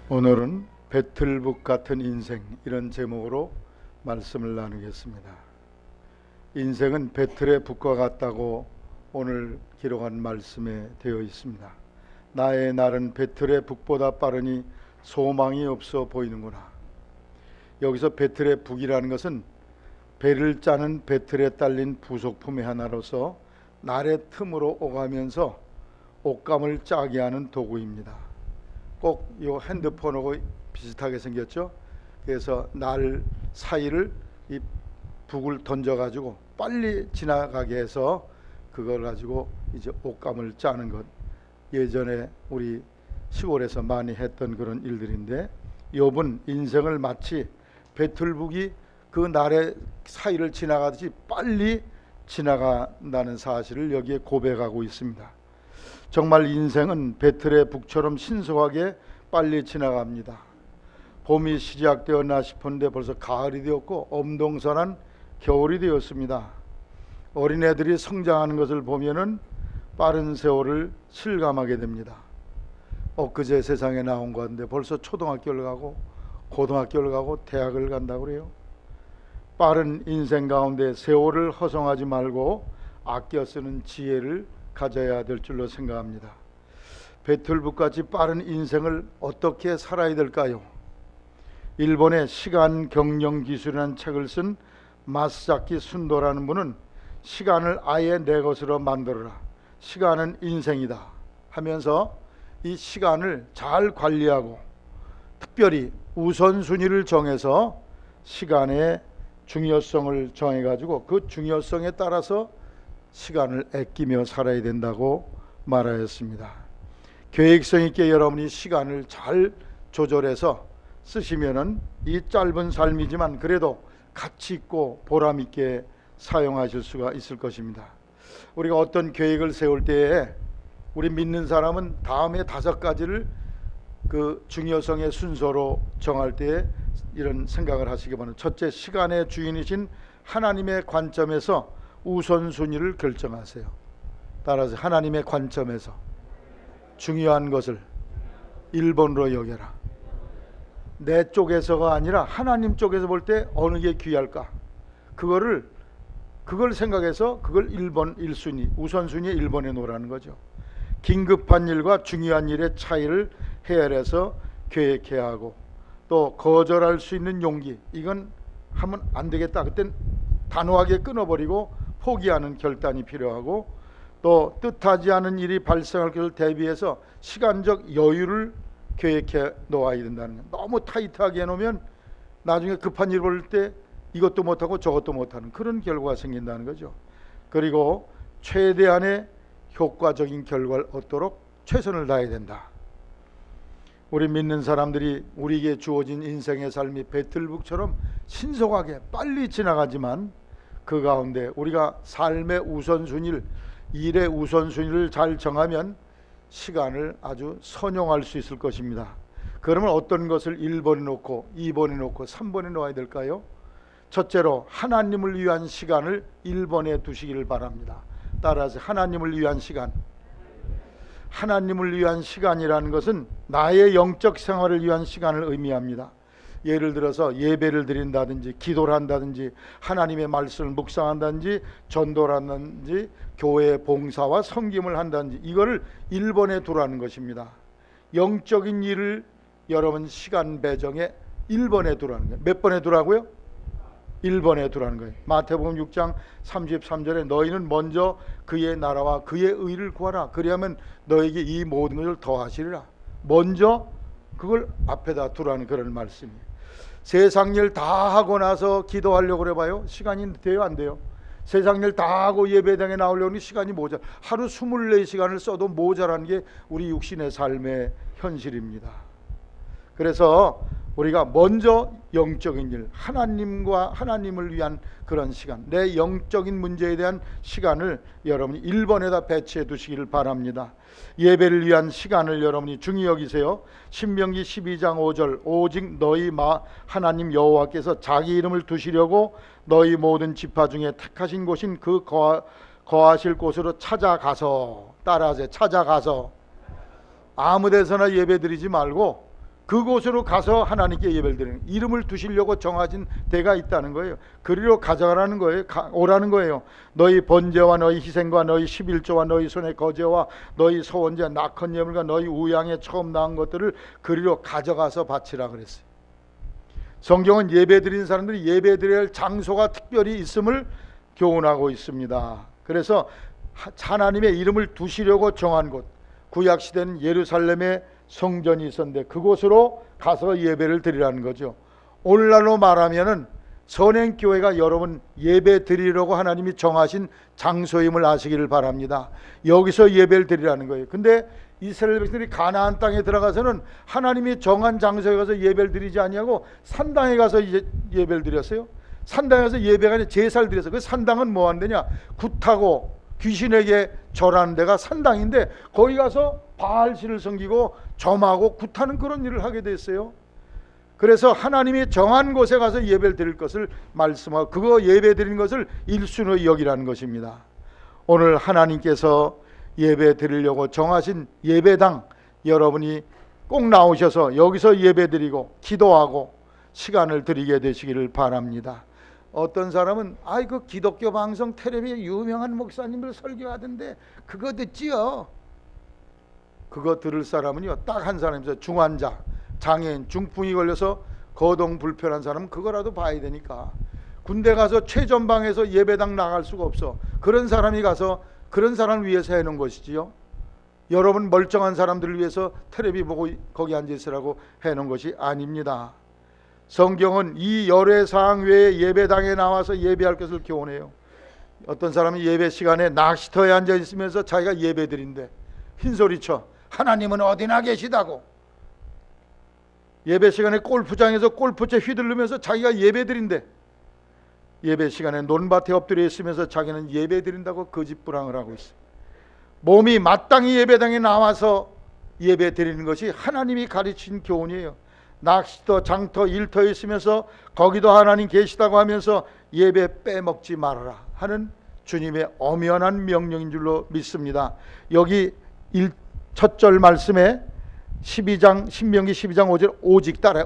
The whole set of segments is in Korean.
오늘은 배틀북 같은 인생, 이런 제목으로 말씀을 나누겠습니다. 인생은 배틀의 북과 같다고 오늘 기록한 말씀에 되어 있습니다. 나의 날은 배틀의 북보다 빠르니 소망이 없어 보이는구나. 여기서 배틀의 북이라는 것은 배를 짜는 배틀에 딸린 부속품의 하나로서 날의 틈으로 오가면서 옷감을 짜게 하는 도구입니다. 꼭 이 핸드폰하고 비슷하게 생겼죠. 그래서 날 사이를 이 북을 던져가지고 빨리 지나가게 해서 그걸 가지고 이제 옷감을 짜는 것, 예전에 우리 시골에서 많이 했던 그런 일들인데, 욥은 인생을 마치 배틀북이 그 날의 사이를 지나가듯이 빨리 지나간다는 사실을 여기에 고백하고 있습니다. 정말 인생은 배틀의 북처럼 신속하게 빨리 지나갑니다. 봄이 시작되었나 싶은데 벌써 가을이 되었고 엄동선한 겨울이 되었습니다. 어린애들이 성장하는 것을 보면은 빠른 세월을 실감하게 됩니다. 엊그제 세상에 나온 것 같은데 벌써 초등학교를 가고 고등학교를 가고 대학을 간다고 그래요. 빠른 인생 가운데 세월을 허송하지 말고 아껴 쓰는 지혜를 가져야 될 줄로 생각합니다. 배틀북같이 빠른 인생을 어떻게 살아야 될까요? 일본의 시간 경영 기술이라는 책을 쓴 마사키 순도라는 분은 시간을 아예 내 것으로 만들어라, 시간은 인생이다 하면서 이 시간을 잘 관리하고 특별히 우선순위를 정해서 시간의 중요성을 정해가지고 그 중요성에 따라서 시간을 아끼며 살아야 된다고 말하였습니다. 계획성 있게 여러분이 시간을 잘 조절해서 쓰시면은 이 짧은 삶이지만 그래도 가치 있고 보람 있게 사용하실 수가 있을 것입니다. 우리가 어떤 계획을 세울 때에 우리 믿는 사람은 다음에 5가지를 그 중요성의 순서로 정할 때에 이런 생각을 하시기 바랍니다. 첫째, 시간의 주인이신 하나님의 관점에서 우선순위를 결정하세요. 따라서 하나님의 관점에서 중요한 것을 1번으로 여겨라. 내 쪽에서가 아니라 하나님 쪽에서 볼 때 어느 게 귀할까, 그걸 생각해서 그걸 1번 1순위 우선순위에 1번에 놓으라는 거죠. 긴급한 일과 중요한 일의 차이를 헤아려서 계획해야 하고, 또 거절할 수 있는 용기, 이건 하면 안 되겠다, 그땐 단호하게 끊어버리고 포기하는 결단이 필요하고, 또 뜻하지 않은 일이 발생할 것을 대비해서 시간적 여유를 계획해 놓아야 된다는 거예요. 너무 타이트하게 해놓으면 나중에 급한 일 볼 때 이것도 못하고 저것도 못하는 그런 결과가 생긴다는 거죠. 그리고 최대한의 효과적인 결과를 얻도록 최선을 다해야 된다. 우리 믿는 사람들이 우리에게 주어진 인생의 삶이 배틀북처럼 신속하게 빨리 지나가지만 그 가운데 우리가 삶의 우선순위를, 일의 우선순위를 잘 정하면 시간을 아주 선용할 수 있을 것입니다. 그러면 어떤 것을 1번에 놓고 2번에 놓고 3번에 놓아야 될까요? 첫째로 하나님을 위한 시간을 1번에 두시기를 바랍니다. 따라서 하나님을 위한 시간. 하나님을 위한 시간이라는 것은 나의 영적 생활을 위한 시간을 의미합니다. 예를 들어서 예배를 드린다든지 기도를 한다든지 하나님의 말씀을 묵상한다든지 전도를 한다든지 교회 봉사와 섬김을 한다든지 이거를 1번에 두라는 것입니다. 영적인 일을 여러분 시간 배정에 1번에 두라는 거예요. 몇 번에 두라고요? 1번에 두라는 거예요. 마태복음 6장 33절에 너희는 먼저 그의 나라와 그의 의를 구하라, 그리하면 너에게 이 모든 것을 더하시리라. 먼저 그걸 앞에다 두라는 그런 말씀이에요. 세상 일 다 하고 나서 기도하려고 그래봐요. 시간이 돼요, 안 돼요? 세상 일 다 하고 예배당에 나오려고 하니 시간이 모자라. 하루 24시간을 써도 모자라는 게 우리 육신의 삶의 현실입니다. 그래서 우리가 먼저 영적인 일, 하나님과 하나님을 위한 그런 시간, 내 영적인 문제에 대한 시간을 여러분이 1번에다 배치해 두시기를 바랍니다. 예배를 위한 시간을 여러분이 중히 여기세요. 신명기 12장 5절 오직 너희 하나님 여호와께서 자기 이름을 두시려고 너희 모든 지파 중에 택하신 곳인 그 거하실 곳으로 찾아가서, 따라하세요. 찾아가서. 아무 데서나 예배 드리지 말고 그곳으로 가서 하나님께 예배를 드리는, 이름을 두시려고 정하신 데가 있다는 거예요. 그리로 가져가라는 거예요. 오라는 거예요. 너희 번제와 너희 희생과 너희 11조와 너희 손의 거제와 너희 소원제 낙헌 예물과 너희 우양에 처음 낳은 것들을 그리로 가져가서 바치라 그랬어요. 성경은 예배 드리는 사람들이 예배 드려야 할 장소가 특별히 있음을 교훈하고 있습니다. 그래서 하나님의 이름을 두시려고 정한 곳, 구약시대는 예루살렘에 성전이 있었는데 그곳으로 가서 예배를 드리라는 거죠. 오늘날로 말하면은 선행교회가 여러분 예배 드리려고 하나님이 정하신 장소임을 아시기를 바랍니다. 여기서 예배를 드리라는 거예요. 근데 이스라엘 백성들이 가나안 땅에 들어가서는 하나님이 정한 장소에 가서 예배를 드리지 아니하고 산당에 가서 예배를 드렸어요. 산당에 가서 예배가 아니라 제사를 드렸어요. 그 산당은 뭐 한대냐, 굿하고 귀신에게 절하는 데가 산당인데 거기 가서 바알신을 섬기고 점하고 굿하는 그런 일을 하게 됐어요. 그래서 하나님이 정한 곳에 가서 예배를 드릴 것을 말씀하고 그거 예배 드리는 것을 일순의 여기라는 것입니다. 오늘 하나님께서 예배 드리려고 정하신 예배당, 여러분이 꼭 나오셔서 여기서 예배 드리고 기도하고 시간을 드리게 되시기를 바랍니다. 어떤 사람은 그 기독교 방송 텔레비에 유명한 목사님들 설교하던데 그거 듣지요. 그거 들을 사람은요 딱 한 사람이죠. 중환자, 장애인, 중풍이 걸려서 거동 불편한 사람은 그거라도 봐야 되니까. 군대 가서 최전방에서 예배당 나갈 수가 없어. 그런 사람이 가서 그런 사람을 위해서 해놓은 것이지요. 여러분 멀쩡한 사람들을 위해서 텔레비 보고 거기 앉아 있으라고 해놓은 것이 아닙니다. 성경은 이 열애사항 외에 예배당에 나와서 예배할 것을 교훈해요. 어떤 사람은 예배 시간에 낚시터에 앉아 있으면서 자기가 예배 드린대. 흰소리쳐 하나님은 어디나 계시다고. 예배 시간에 골프장에서 골프채 휘두르면서 자기가 예배 드린대. 예배 시간에 논밭에 엎드려 있으면서 자기는 예배 드린다고 거짓부랑을 하고 있어요. 몸이 마땅히 예배당에 나와서 예배 드리는 것이 하나님이 가르친 교훈이에요. 낚시터, 장터, 일터에 있으면서 거기도 하나님 계시다고 하면서 예배 빼먹지 말아라 하는 주님의 엄연한 명령인 줄로 믿습니다. 여기 첫 절 말씀에 12장 신명기 12장 5절 오직 따라요.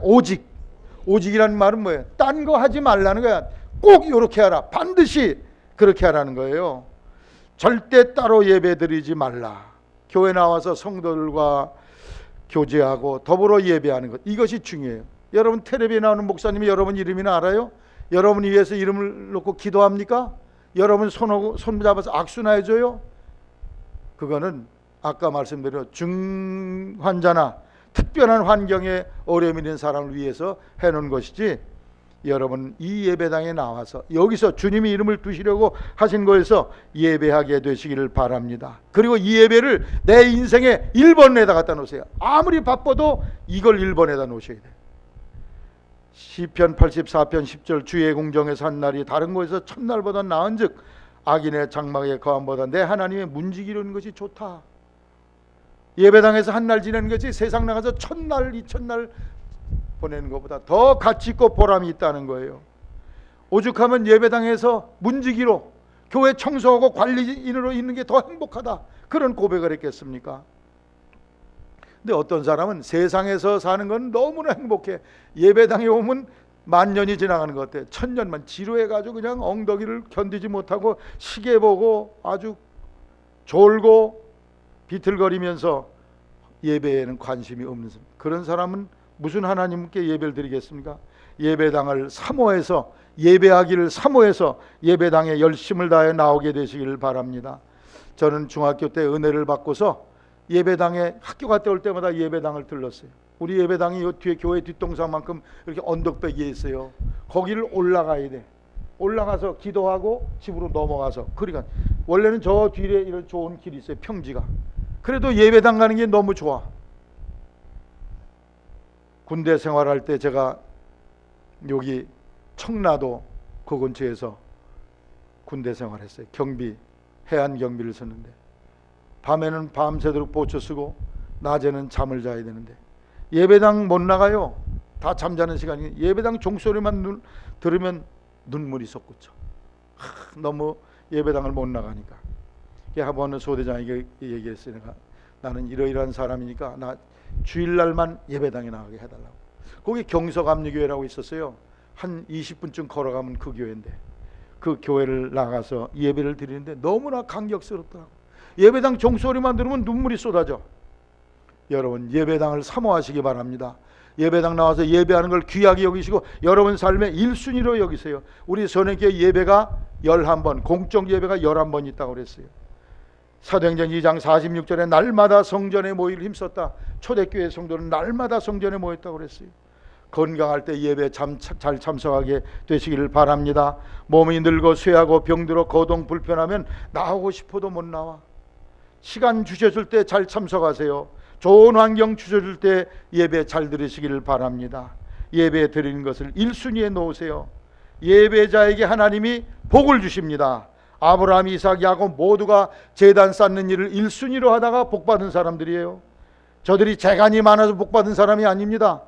오직이라는 말은 뭐예요? 딴 거 하지 말라는 거야. 꼭 이렇게 하라. 반드시 그렇게 하라는 거예요. 절대 따로 예배 드리지 말라. 교회 나와서 성도들과 교제하고 더불어 예배하는 것, 이것이 중요해요. 여러분 텔레비에 나오는 목사님이 여러분 이름이나 알아요? 여러분 위해서 이름을 놓고 기도합니까? 여러분 손 잡아서 악수나 해줘요? 그거는 아까 말씀드린 중환자나 특별한 환경에 어려움이 있는 사람을 위해서 해놓은 것이지, 여러분 이 예배당에 나와서 여기서 주님이 이름을 두시려고 하신 거에서 예배하게 되시기를 바랍니다. 그리고 이 예배를 내 인생의 1번에다 갖다 놓으세요. 아무리 바빠도 이걸 1번에다 놓으셔야 돼요. 시편 84편 10절 주의 궁정에서 한 날이 다른 곳에서 첫날보다 나은즉 악인의 장막에 거함보다 내 하나님의 문지기려는 것이 좋다. 예배당에서 한 날 지내는 것이 세상 나가서 첫날 이튿날 보내는 것보다 더 가치 있고 보람이 있다는 거예요. 오죽하면 예배당에서 문지기로 교회 청소하고 관리인으로 있는 게 더 행복하다, 그런 고백을 했겠습니까? 근데 어떤 사람은 세상에서 사는 건 너무나 행복해. 예배당에 오면 만년이 지나가는 것 같아. 천년만 지루해가지고 그냥 엉덩이를 견디지 못하고 시계 보고 아주 졸고 비틀거리면서 예배에는 관심이 없는 사람, 그런 사람은 무슨 하나님께 예배를 드리겠습니까? 예배당을 사모해서, 예배하기를 사모해서 예배당에 열심을 다해 나오게 되시기를 바랍니다. 저는 중학교 때 은혜를 받고서 예배당에 학교 갔다 올 때마다 예배당을 들렀어요. 우리 예배당이 요 뒤에 교회 뒷동산만큼 이렇게 언덕배기에 있어요. 거기를 올라가야 돼. 올라가서 기도하고 집으로 넘어가서, 그러니까 원래는 저 뒤에 이런 좋은 길이 있어요. 평지가. 그래도 예배당 가는 게 너무 좋아. 군대 생활할 때 제가 여기 청라도 그 근처에서 군대 생활했어요. 경비, 해안 경비를 썼는데 밤에는 밤새도록 보초 쓰고 낮에는 잠을 자야 되는데 예배당 못 나가요. 다 잠자는 시간이. 예배당 종소리만 들으면 눈물이 솟구쳐. 너무 예배당을 못 나가니까. 한번 소대장에게 얘기했어요. 내가 나는 이러이러한 사람이니까 나 주일날만 예배당에 나가게 해달라고. 거기 경서감리교회라고 있었어요. 한 20분쯤 걸어가면 그 교회인데, 그 교회를 나가서 예배를 드리는데 너무나 감격스럽더라고. 예배당 종소리만 들으면 눈물이 쏟아져. 여러분, 예배당을 사모하시기 바랍니다. 예배당 나와서 예배하는 걸 귀하게 여기시고 여러분 삶의 1순위로 여기세요. 우리 선행교회 예배가 11번, 공적 예배가 11번 있다고 그랬어요. 사도행전 2장 46절에 날마다 성전에 모일 힘썼다. 초대교회 성도는 날마다 성전에 모였다고 그랬어요. 건강할 때 예배 잘 참석하게 되시기를 바랍니다. 몸이 늙어 쇠하고 병들어 거동 불편하면 나오고 싶어도 못 나와. 시간 주셔줄 때 잘 참석하세요. 좋은 환경 주셔줄 때 예배 잘 들으시기를 바랍니다. 예배 드리는 것을 1순위에 놓으세요. 예배자에게 하나님이 복을 주십니다. 아브라함, 이삭, 야곱 모두가 제단 쌓는 일을 1순위로 하다가 복받은 사람들이에요. 저들이 재간이 많아서 복받은 사람이 아닙니다.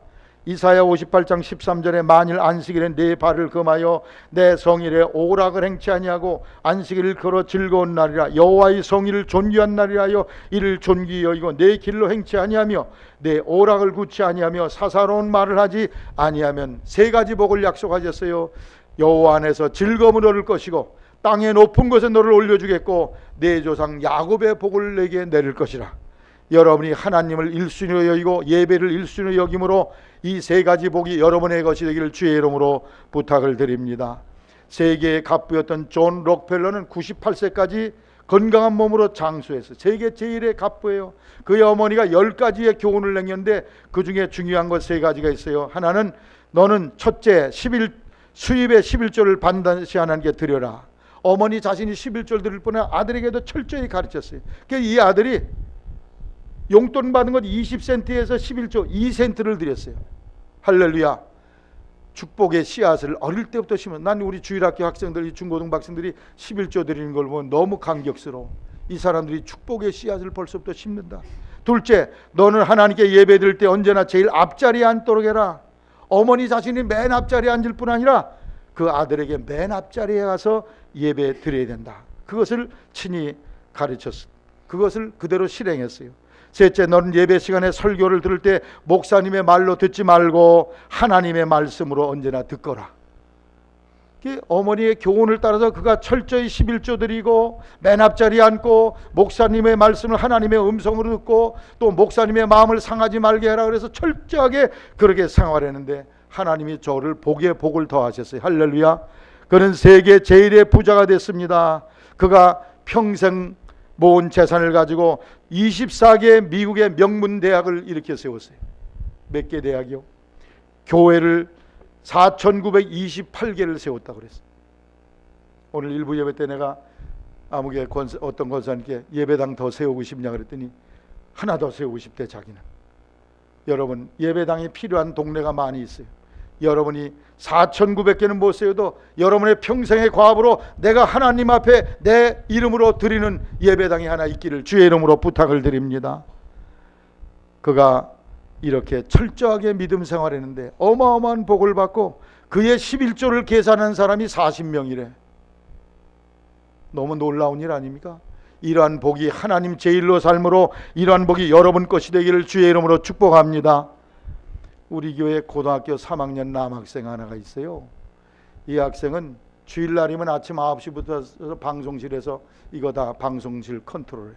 이사야 58장 13절에 만일 안식일에 내 발을 금하여 내 성일에 오락을 행치 아니하고 안식일을 걸어 즐거운 날이라 여호와의 성일을 존귀한 날이라 하여 이를 존귀히 여기고 내 길로 행치 아니하며 내 오락을 굳지 아니하며 사사로운 말을 하지 아니하면 세 가지 복을 약속하셨어요. 여호와 안에서 즐거움을 얻을 것이고 땅의 높은 곳에 너를 올려주겠고 내 조상 야곱의 복을 내게 내릴 것이라. 여러분이 하나님을 1순위로 여기고 예배를 1순위로 여김으로 이 세 가지 복이 여러분의 것이 되기를 주의 이름으로 부탁을 드립니다. 세계의 갑부였던 존 록펠러는 98세까지 건강한 몸으로 장수했어요. 세계 제일의 갑부예요. 그의 어머니가 10가지의 교훈을 남겼는데 그 중에 중요한 것 3가지가 있어요. 하나는 너는 첫째 수입의 11조를 반드시 하나님께 드려라. 어머니 자신이 11조를 드릴 뿐만 아니라 아들에게도 철저히 가르쳤어요. 그래서 이 아들이 용돈 받은 것 20센트에서 11조 2센트를 드렸어요. 할렐루야. 축복의 씨앗을 어릴 때부터 심은. 난 우리 주일학교 학생들, 중고등 학생들이 11조 드리는 걸 보면 너무 감격스러워. 이 사람들이 축복의 씨앗을 벌써부터 심는다. 둘째, 너는 하나님께 예배 드릴 때 언제나 제일 앞자리에 앉도록 해라. 어머니 자신이 맨 앞자리에 앉을 뿐 아니라 그 아들에게 맨 앞자리에 가서 예배 드려야 된다. 그것을 친히 가르쳤어. 그것을 그대로 실행했어요. 셋째, 너는 예배 시간에 설교를 들을 때 목사님의 말로 듣지 말고 하나님의 말씀으로 언제나 듣거라. 어머니의 교훈을 따라서 그가 철저히 11조 드리고 맨 앞자리에 앉고 목사님의 말씀을 하나님의 음성으로 듣고 또 목사님의 마음을 상하지 말게 해라 그래서 철저하게 그렇게 생활했는데 하나님이 저를 복에 복을 더하셨어요. 할렐루야. 그는 세계 제일의 부자가 됐습니다. 그가 평생 모은 재산을 가지고 24개 미국의 명문 대학을 일으켜 세웠어요. 몇 개 대학이요? 교회를 4,928개를 세웠다고 그랬어요. 오늘 일부 예배 때 내가 아무개 어떤 권사님께 예배당 더 세우고 싶냐 그랬더니 하나 더 세우고 싶대 자기는. 여러분, 예배당이 필요한 동네가 많이 있어요. 여러분이 4,900개는 못 세워도 여러분의 평생의 과업으로 내가 하나님 앞에 내 이름으로 드리는 예배당이 하나 있기를 주의 이름으로 부탁을 드립니다. 그가 이렇게 철저하게 믿음 생활했는데 어마어마한 복을 받고 그의 11조를 계산한 사람이 40명이래. 너무 놀라운 일 아닙니까? 이러한 복이 하나님 제일로 삶으로 이러한 복이 여러분 것이 되기를 주의 이름으로 축복합니다. 우리 교회 고등학교 3학년 남학생 하나가 있어요. 이 학생은 주일날이면 아침 9시부터 방송실에서 이거 다 방송실 컨트롤해.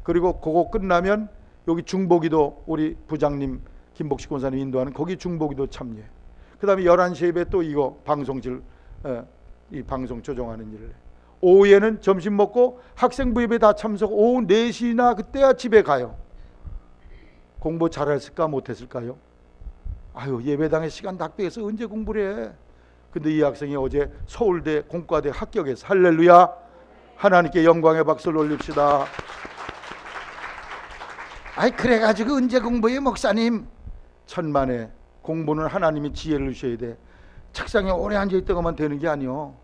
그리고 그거 끝나면 여기 중보기도 우리 부장님 김복식 권사님 인도하는 거기 중보기도 참여해. 그 다음에 11시 예배 또 이거 방송실 이 방송 조정하는 일을 해. 오후에는 점심 먹고 학생부 예배 다 참석. 오후 4시나 그때야 집에 가요. 공부 잘했을까 못했을까요? 아유, 예배당에 시간 닥배해서 언제 공부를 해? 근데 이 학생이 어제 서울대 공과대 합격해서 할렐루야. 하나님께 영광의 박수를 올립시다. 아이, 그래가지고 언제 공부해 목사님? 천만에 공부는 하나님이 지혜를 주셔야 돼. 책상에 오래 앉아있다가만 되는 게 아니요.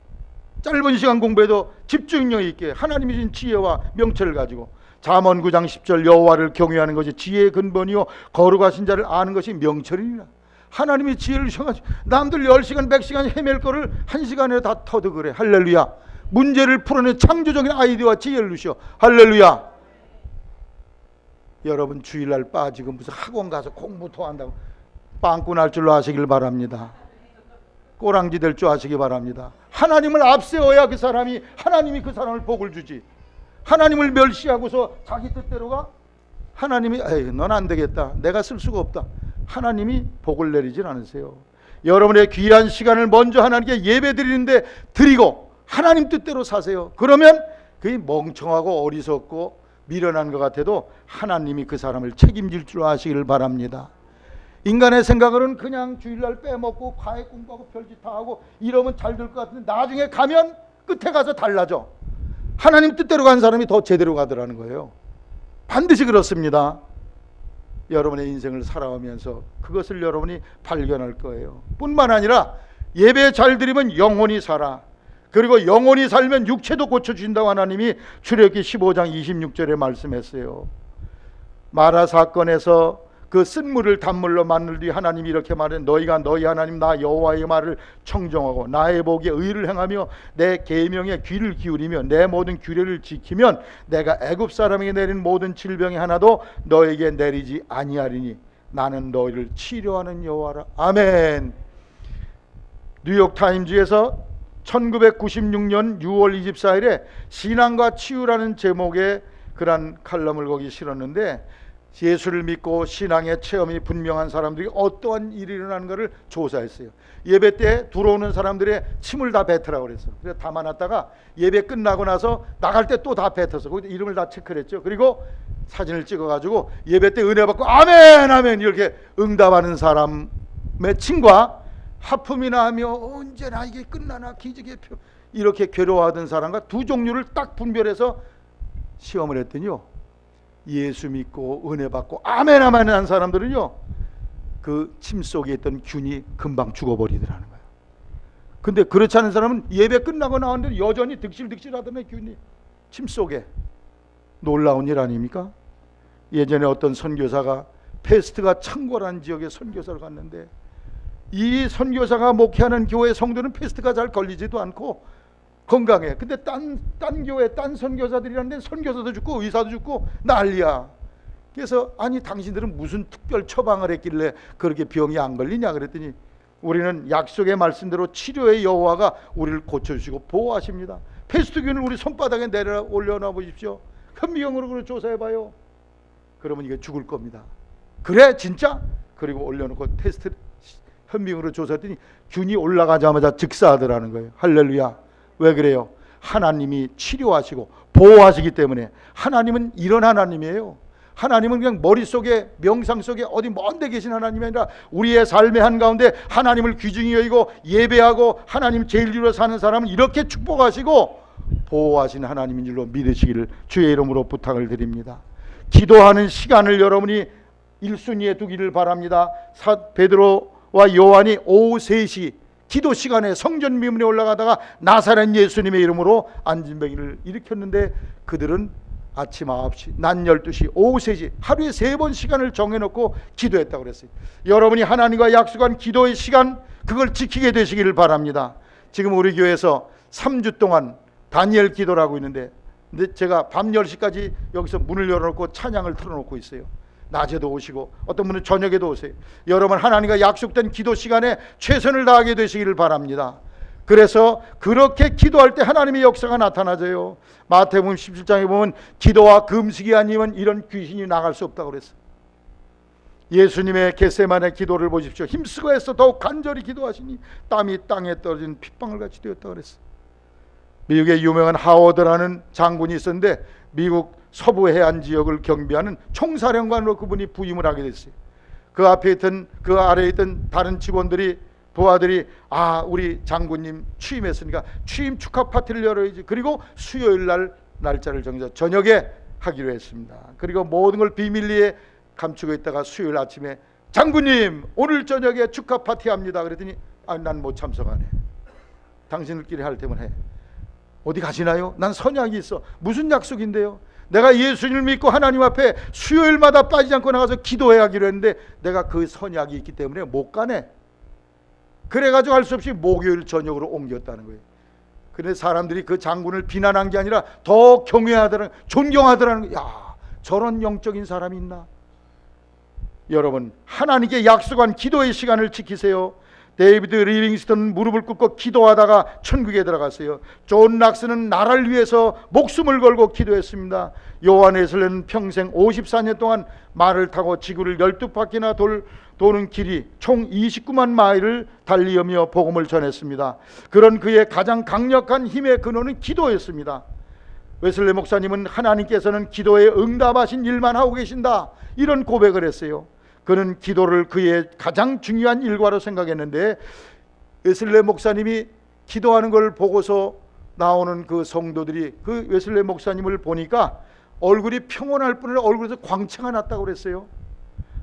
짧은 시간 공부해도 집중력 있게 하나님이 주신 지혜와 명철을 가지고 잠언 9장 10절 여호와를 경외하는 것이 지혜의 근본이요 거룩하신 자를 아는 것이 명철이니라. 하나님이 지혜를 주셔가지고 남들 10시간 100시간 헤맬 거를 1시간에 다 터득을 해. 할렐루야. 문제를 풀어낸 창조적인 아이디어와 지혜를 주셔. 할렐루야. 여러분 주일날 빠지고 무슨 학원 가서 공부 더 한다고 빵꾸 날 줄로 아시길 바랍니다. 꼬랑지 될 줄 아시기 바랍니다. 하나님을 앞세워야 그 사람이, 하나님이 그 사람을 복을 주지. 하나님을 멸시하고서 자기 뜻대로 가? 하나님이 에이 넌 안 되겠다, 내가 쓸 수가 없다, 하나님이 복을 내리질 않으세요. 여러분의 귀한 시간을 먼저 하나님께 예배 드리는데 드리고 하나님 뜻대로 사세요. 그러면 그게 멍청하고 어리석고 미련한 것 같아도 하나님이 그 사람을 책임질 줄 아시기를 바랍니다. 인간의 생각으로는 그냥 주일날 빼먹고 과외 공부하고 별짓 다 하고 이러면 잘 될 것 같은데 나중에 가면 끝에 가서 달라져. 하나님 뜻대로 간 사람이 더 제대로 가더라는 거예요. 반드시 그렇습니다. 여러분의 인생을 살아오면서 그것을 여러분이 발견할 거예요. 뿐만 아니라 예배 잘 드리면 영혼이 살아. 그리고 영혼이 살면 육체도 고쳐준다고 하나님이 출애굽기 15장 26절에 말씀했어요. 마라 사건에서 그 쓴물을 단물로 만들 뒤 하나님이 이렇게 말해, 너희가 너희 하나님 나 여호와의 말을 청정하고 나의 복에 의를 행하며 내 계명에 귀를 기울이며 내 모든 규례를 지키면 내가 애굽 사람에게 내린 모든 질병이 하나도 너에게 내리지 아니하리니 나는 너희를 치료하는 여호와라. 아멘. 뉴욕타임즈에서 1996년 6월 24일에 신앙과 치유라는 제목의 그런 칼럼을 거기 실었는데, 예수를 믿고 신앙의 체험이 분명한 사람들이 어떠한 일이 일어나는 것을 조사했어요. 예배 때 들어오는 사람들의 침을 다 뱉으라고 그랬어요. 그래서 담아놨다가 예배 끝나고 나서 나갈 때 또 다 뱉었어. 거기 이름을 다 체크를 했죠. 그리고 사진을 찍어가지고 예배 때 은혜 받고 아멘 아멘 이렇게 응답하는 사람의 침과 하품이나 하며 언제나 이게 끝나나 기적의 표 이렇게 괴로워하던 사람과 두 종류를 딱 분별해서 시험을 했더니요, 예수 믿고 은혜 받고 아멘 아멘 한 사람들은요, 그 침 속에 있던 균이 금방 죽어버리더라는 거예요. 근데 그렇지 않은 사람은 예배 끝나고 나왔는데 여전히 득실득실하더니 균이 침 속에. 놀라운 일 아닙니까? 예전에 어떤 선교사가 패스트가 창궐한 지역에 선교사를 갔는데 이 선교사가 목회하는 교회 성도는 패스트가 잘 걸리지도 않고 건강해. 근데 딴 교회 딴 선교사들이라는데 선교사도 죽고 의사도 죽고 난리야. 그래서 아니 당신들은 무슨 특별 처방을 했길래 그렇게 병이 안 걸리냐 그랬더니, 우리는 약속의 말씀대로 치료의 여호와가 우리를 고쳐주시고 보호하십니다. 패스트균을 우리 손바닥에 내려 올려놔 보십시오. 현미경으로 그걸 조사해봐요. 그러면 이게 죽을 겁니다. 그래 진짜? 그리고 올려놓고 테스트 현미경으로 조사했더니 균이 올라가자마자 즉사하더라는 거예요. 할렐루야. 왜 그래요? 하나님이 치료하시고 보호하시기 때문에. 하나님은 이런 하나님이에요. 하나님은 그냥 머릿속에 명상 속에 어디 먼 데 계신 하나님이 아니라 우리의 삶의 한가운데 하나님을 귀중히 여기고 예배하고 하나님 제일주로 사는 사람은 이렇게 축복하시고 보호하신 하나님인 줄로 믿으시기를 주의 이름으로 부탁을 드립니다. 기도하는 시간을 여러분이 1순위에 두기를 바랍니다. 베드로와 요한이 오후 3시 기도 시간에 성전 미문에 올라가다가 나사렛 예수님의 이름으로 안진뱅이를 일으켰는데 그들은 아침 9시, 낮 12시, 오후 3시 하루에 3번 시간을 정해놓고 기도했다고 그랬어요. 여러분이 하나님과 약속한 기도의 시간, 그걸 지키게 되시기를 바랍니다. 지금 우리 교회에서 3주 동안 다니엘 기도를 하고 있는데, 근데 제가 밤 10시까지 여기서 문을 열어놓고 찬양을 틀어놓고 있어요. 낮에도 오시고 어떤 분은 저녁에도 오세요. 여러분 하나님과 약속된 기도 시간에 최선을 다하게 되시기를 바랍니다. 그래서 그렇게 기도할 때 하나님의 역사가 나타나져요. 마태복음 17장에 보면 기도와 금식이 아니면 이런 귀신이 나갈 수 없다고 그랬어요. 예수님의 겟세마네 기도를 보십시오. 힘쓰고 해서 더욱 간절히 기도하시니 땀이 땅에 떨어진 핏방울 같이 되었다고 그랬어요. 미국의 유명한 하워드라는 장군이 있었는데 미국 서부 해안 지역을 경비하는 총사령관으로 그분이 부임을 하게 됐어요. 그 앞에 있던 그 아래에 있던 다른 직원들이 부하들이 우리 장군님 취임했으니까 취임 축하 파티를 열어야지. 그리고 수요일 날 날짜를 정해서 저녁에 하기로 했습니다. 그리고 모든 걸 비밀리에 감추고 있다가 수요일 아침에 장군님 오늘 저녁에 축하 파티 합니다. 그랬더니 난 못 참석하네. 당신들끼리 할 테면 해. 어디 가시나요? 난 선약이 있어. 무슨 약속인데요? 내가 예수님을 믿고 하나님 앞에 수요일마다 빠지지 않고 나가서 기도해야 하기로 했는데 내가 그 선약이 있기 때문에 못 가네. 그래가지고 할 수 없이 목요일 저녁으로 옮겼다는 거예요. 그런데 사람들이 그 장군을 비난한 게 아니라 더 경외하더라는, 존경하더라는 거예요. 야, 저런 영적인 사람이 있나? 여러분, 하나님께 약속한 기도의 시간을 지키세요. 데이비드 리빙스턴은 무릎을 꿇고 기도하다가 천국에 들어갔어요. 존 락스는 나라를 위해서 목숨을 걸고 기도했습니다. 요한 웨슬레는 평생 54년 동안 말을 타고 지구를 12바퀴나 도는 길이 총 29만 마일을 달리며 복음을 전했습니다. 그런 그의 가장 강력한 힘의 근원은 기도였습니다. 웨슬레 목사님은 하나님께서는 기도에 응답하신 일만 하고 계신다, 이런 고백을 했어요. 그는 기도를 그의 가장 중요한 일과로 생각했는데, 웨슬레 목사님이 기도하는 걸 보고서 나오는 그 성도들이 그 웨슬레 목사님을 보니까 얼굴이 평온할 뿐 아니라 얼굴에서 광채가 났다고 그랬어요.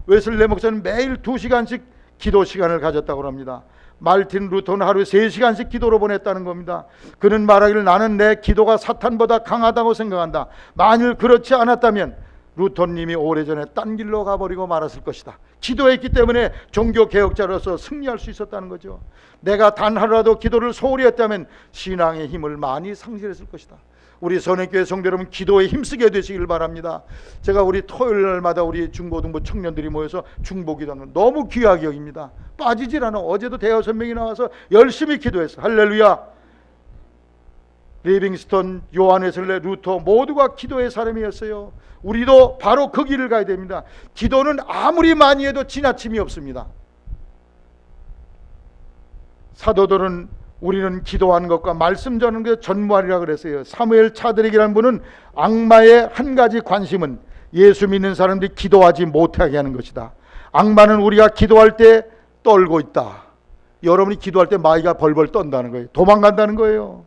웨슬레 목사님 매일 2시간씩 기도 시간을 가졌다고 합니다. 말틴 루터는 하루에 3시간씩 기도로 보냈다는 겁니다. 그는 말하기를, 나는 내 기도가 사탄보다 강하다고 생각한다. 만일 그렇지 않았다면 루터님이 오래전에 딴 길로 가버리고 말았을 것이다. 기도했기 때문에 종교개혁자로서 승리할 수 있었다는 거죠. 내가 단 하루라도 기도를 소홀히 했다면 신앙의 힘을 많이 상실했을 것이다. 우리 선행교회 성도 여러분, 기도에 힘쓰게 되시길 바랍니다. 제가 우리 토요일 날마다 우리 중고등부 청년들이 모여서 중보기도하는 너무 귀하게 여깁니다. 빠지질 않아. 어제도 5-6명이 나와서 열심히 기도했어. 할렐루야. 리빙스턴, 요한 웨슬레, 루터 모두가 기도의 사람이었어요. 우리도 바로 그 길을 가야 됩니다. 기도는 아무리 많이 해도 지나침이 없습니다. 사도들은 우리는 기도하는 것과 말씀 전하는 게 전무하리라 그랬어요. 사무엘 차드릭이라는 분은 악마의 한 가지 관심은 예수 믿는 사람들이 기도하지 못하게 하는 것이다. 악마는 우리가 기도할 때 떨고 있다. 여러분이 기도할 때 마귀가 벌벌 떤다는 거예요. 도망간다는 거예요.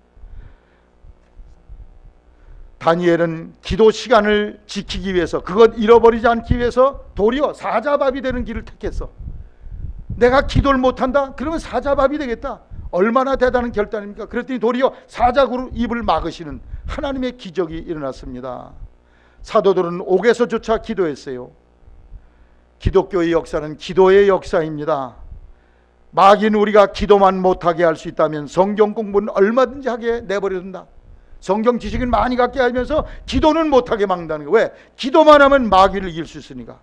다니엘은 기도 시간을 지키기 위해서, 그것 잃어버리지 않기 위해서 도리어 사자밥이 되는 길을 택했어. 내가 기도를 못한다? 그러면 사자밥이 되겠다. 얼마나 대단한 결단입니까? 그랬더니 도리어 사자굴 입을 막으시는 하나님의 기적이 일어났습니다. 사도들은 옥에서조차 기도했어요. 기독교의 역사는 기도의 역사입니다. 마귀는 우리가 기도만 못하게 할 수 있다면 성경 공부는 얼마든지 하게 내버려둔다. 성경 지식을 많이 갖게 하면서 기도는 못하게 막는다는 거예요. 왜? 기도만 하면 마귀를 이길 수 있으니까.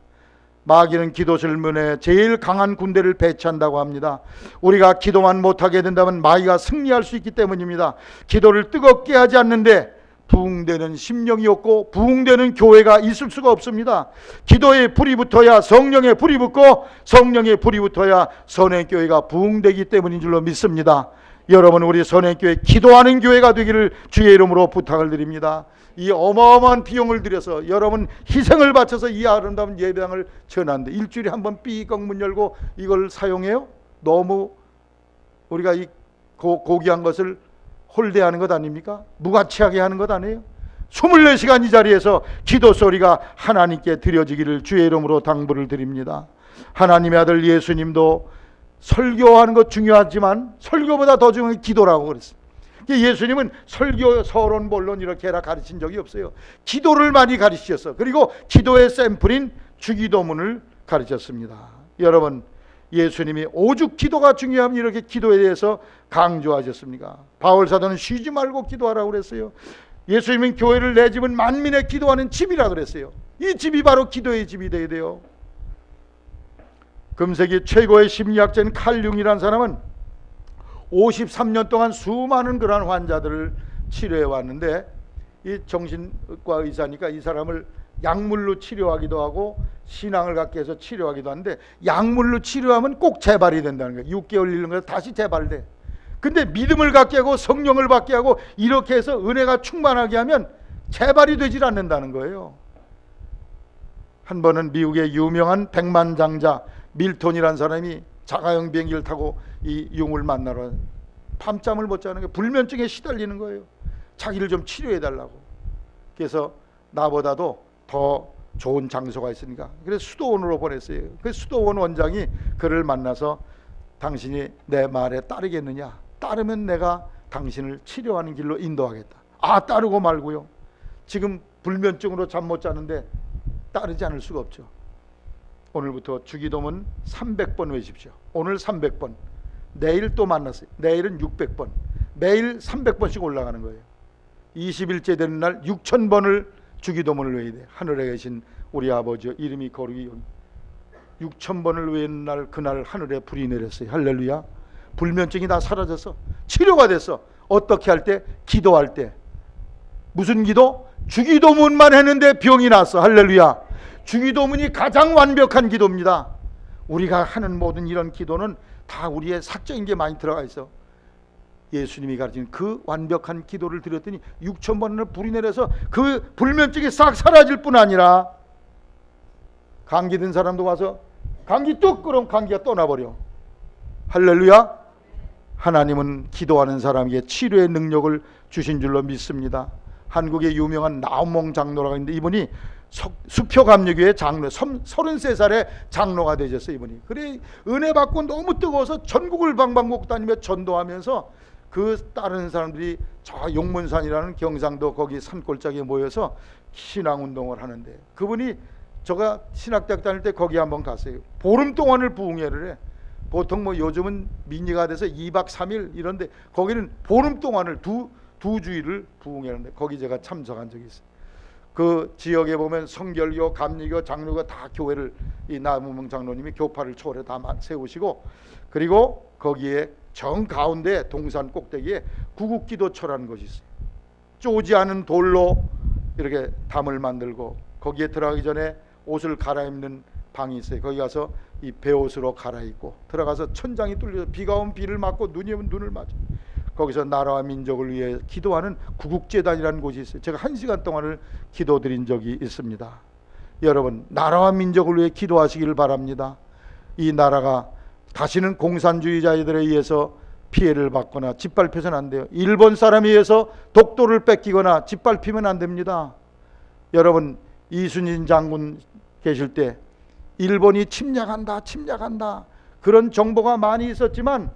마귀는 기도 질문에 제일 강한 군대를 배치한다고 합니다. 우리가 기도만 못하게 된다면 마귀가 승리할 수 있기 때문입니다. 기도를 뜨겁게 하지 않는데 부흥되는 심령이 없고 부흥되는 교회가 있을 수가 없습니다. 기도에 불이 붙어야 성령에 불이 붙고 성령에 불이 붙어야 선행교회가 부흥되기 때문인 줄로 믿습니다. 여러분, 우리 선행교회 기도하는 교회가 되기를 주의 이름으로 부탁을 드립니다. 이 어마어마한 비용을 들여서 여러분 희생을 바쳐서 이 아름다운 예배당을 전하는데 일주일에 한 번 삐걱 문 열고 이걸 사용해요? 너무 우리가 이 고귀한 것을 홀대하는 것 아닙니까? 무가치하게 하는 것 아니에요? 24시간 이 자리에서 기도 소리가 하나님께 드려지기를 주의 이름으로 당부를 드립니다. 하나님의 아들 예수님도 설교하는 것 중요하지만 설교보다 더 중요한 게 기도라고 그랬어요. 예수님은 설교, 서론, 본론 이렇게 해라 가르친 적이 없어요. 기도를 많이 가르치셨어. 그리고 기도의 샘플인 주기도문을 가르쳤습니다. 여러분, 예수님이 오죽 기도가 중요하면 이렇게 기도에 대해서 강조하셨습니까? 바울 사도는 쉬지 말고 기도하라고 그랬어요. 예수님은 교회를 내 집은 만민의 기도하는 집이라 그랬어요. 이 집이 바로 기도의 집이 되어야 돼요. 금세기 최고의 심리학자인 칼 융이라는 사람은 53년 동안 수많은 그러한 환자들을 치료해 왔는데, 이 정신과 의사니까 이 사람을 약물로 치료하기도 하고 신앙을 갖게 해서 치료하기도 하는데, 약물로 치료하면 꼭 재발이 된다는 거예요. 6개월 잃는 거에서 다시 재발돼. 근데 믿음을 갖게 하고 성령을 받게 하고 이렇게 해서 은혜가 충만하게 하면 재발이 되질 않는다는 거예요. 한 번은 미국의 유명한 백만장자 밀톤이라는 사람이 자가용 비행기를 타고 이 융을 만나러 밤잠을 못 자는 게 불면증에 시달리는 거예요. 자기를 좀 치료해 달라고. 그래서 나보다도 더 좋은 장소가 있으니까 그래서 수도원으로 보냈어요. 그 수도원 원장이 그를 만나서 당신이 내 말에 따르겠느냐? 따르면 내가 당신을 치료하는 길로 인도하겠다. 아, 따르고 말고요. 지금 불면증으로 잠 못 자는데 따르지 않을 수가 없죠. 오늘부터 주기도문 300번 외십시오. 오늘 300번, 내일 또 만났어요. 내일은 600번, 매일 300번씩 올라가는 거예요. 20일째 되는 날 6000번을 주기도문을 외워야 돼. 하늘에 계신 우리 아버지여 이름이 거룩히 6,000번을 외우는 날 그날 하늘에 불이 내렸어요. 할렐루야. 불면증이 다 사라졌어. 치료가 됐어. 어떻게 할 때? 기도할 때. 무슨 기도? 주기도문만 했는데 병이 났어. 할렐루야. 주기도문이 가장 완벽한 기도입니다. 우리가 하는 모든 이런 기도는 다 우리의 사적인 게 많이 들어가 있어. 예수님이 가르치는 그 완벽한 기도를 드렸더니 6,000번을 불이 내려서 그 불면증이 싹 사라질 뿐 아니라 감기 든 사람도 와서 감기 뚝 그럼 감기가 떠나버려. 할렐루야. 하나님은 기도하는 사람에게 치료의 능력을 주신 줄로 믿습니다. 한국에 유명한 나우몽 장로라고 있는데 이분이 수표감리교회 장로 33살에 장로가 되셨어요. 이분이 그래 은혜 받고 너무 뜨거워서 전국을 방방곡 다니며 전도하면서 그 따르는 사람들이 저 용문산이라는 경상도 거기 산골짜기에 모여서 신앙운동을 하는데 그분이 제가 신학대학 다닐 때 거기 한번 갔어요. 보름 동안을 부흥회를 해. 보통 뭐 요즘은 민의가 돼서 2박 3일 이런데 거기는 보름 동안을 두 주일을 부흥회하는데 거기 제가 참석한 적이 있어요. 그 지역에 보면 성결교, 감리교, 장로교 다 교회를 이 나무몽 장로님이 교파를 초월해 다 세우시고 그리고 거기에 정 가운데 동산 꼭대기에 구국기도처라는 것이 있어요. 쪼지 않은 돌로 이렇게 담을 만들고 거기에 들어가기 전에 옷을 갈아입는 방이 있어요. 거기 가서 이 베옷으로 갈아입고 들어가서 천장이 뚫려서 비가 오면 비를 맞고 눈이 오면 눈을 맞아. 거기서 나라와 민족을 위해 기도하는 구국재단이라는 곳이 있어요. 제가 1시간 동안을 기도드린 적이 있습니다. 여러분 나라와 민족을 위해 기도하시기를 바랍니다. 이 나라가 다시는 공산주의자들에 의해서 피해를 받거나 짓밟혀서는 안 돼요. 일본 사람에 의해서 독도를 뺏기거나 짓밟히면 안 됩니다. 여러분 이순신 장군 계실 때 일본이 침략한다 그런 정보가 많이 있었지만